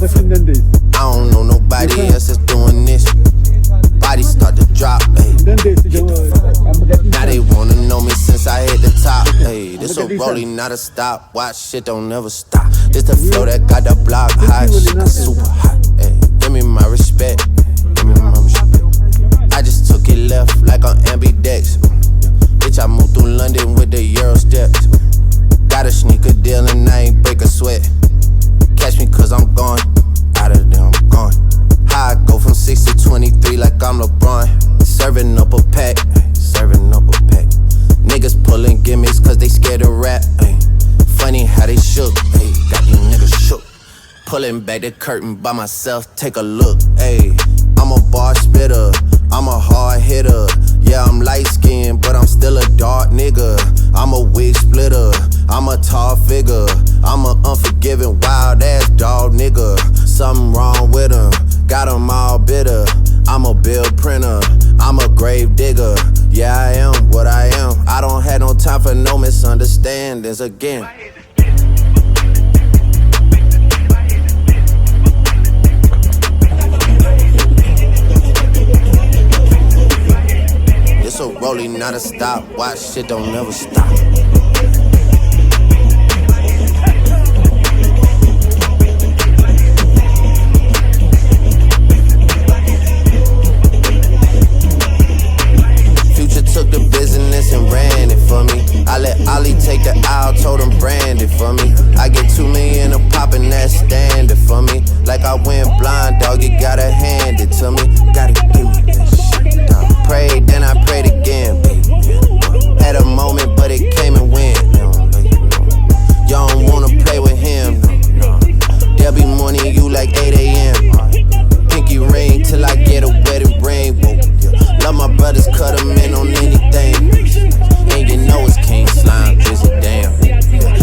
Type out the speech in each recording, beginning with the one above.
Başından'dayız. I don't know nobody else that's doing this. Bodies start to drop, ayy. Now they wanna know me since I hit the top, ayy. This a rolling, not a stop. Watch shit don't never stop. This the flow that got the block hot. Shit got super hot, ayy. Give me my respect. Give me my respect. I just took it left like on ambidex. Bitch, I moved through London with the Euro steps. Got a sneaker deal and I ain't break a sweat. Catch me cause I'm gone. Out of there, I'm gone. How I go from 6 to 23 like I'm LeBron. Serving up a pack, serving up a pack. Niggas pulling gimmicks cause they scared to rap. Ay. Funny how they shook, ay. Got these niggas shook. Pulling back the curtain by myself, take a look. Ay. I'm a bar spitter, I'm a hard hitter. Yeah, I'm light skinned, but I'm still a dark nigga. I'm a wig splitter, I'm a tall figure. I'm a unforgiving, wild ass dog nigga. Something wrong with him, got him all bitter. I'm a bill printer, I'm a grave digger. Yeah, I am what I am. I don't have no time for no misunderstandings again. It's a rolling, not a stop. Watch shit don't never stop. Took the business and ran it for me. I let Ollie take the aisle, told him brand it for me. I get 2 million a pop and that's standard for me. Like I went blind, dog, you gotta hand it to me. Gotta give me that shit, dog. Prayed, then I prayed again, baby. Had a moment, but it came and went. You don't wanna play with him, no. There'll be money in you like 8 a.m. Pinky ring till I get a wedding ring. Love my brothers, cut them in on anything. And you know it's King Slime, Drizzy, damn.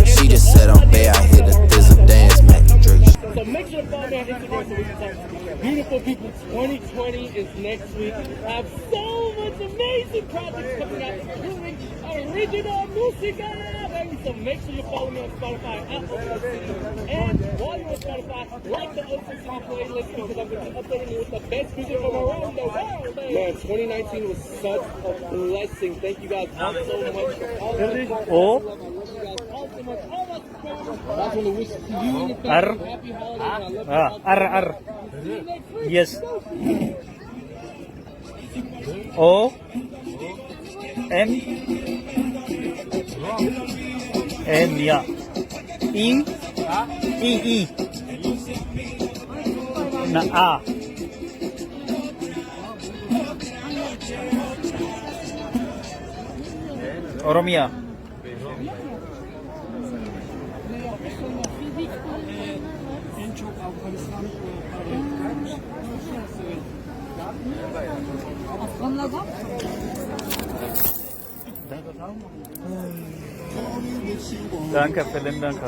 She just said I'm bad, I hit the thizzle dance, Mac Drake. So make sure to follow me on Instagram so we can talk. Beautiful people, 2020 is next week. I have so much amazing projects coming out, including original music. So make sure you follow me on Spotify at OCC. And while you're on Spotify, like the OCC playlist because I'm going to be updating you with the best music from around the world. Man, 2019 was such a blessing. Thank you guys all so much for all the support. All so much. I just want to wish to you and your family happy holidays. I love you. See you next week. Yes. O M N, yeah. E na A. Oromia. En çok Afganistan Afganlardan Danke, vielen Dank.